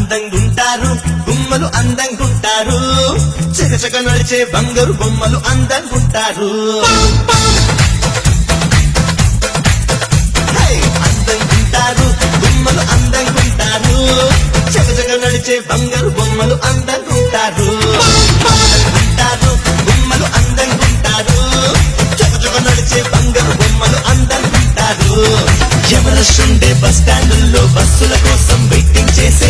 అందంగుంటారు గుమ్మలు అందంగుంటారు చకచక నడిచే బంగారు బొమ్మలు అందంగుంటారు అందంగుంటారు గుమ్మలు అందంగుంటారు చకచక నడిచే బంగారు బొమ్మలు అందంగుంటారు అందంగుంటారు గుమ్మలు అందంగుంటారు చకచక నడిచే బంగారు బొమ్మలు అందంగుంటారు ఎవరషుండే బస్ స్టాండుల్లో బస్సుల కోసం వెయిటింగ్ చేసే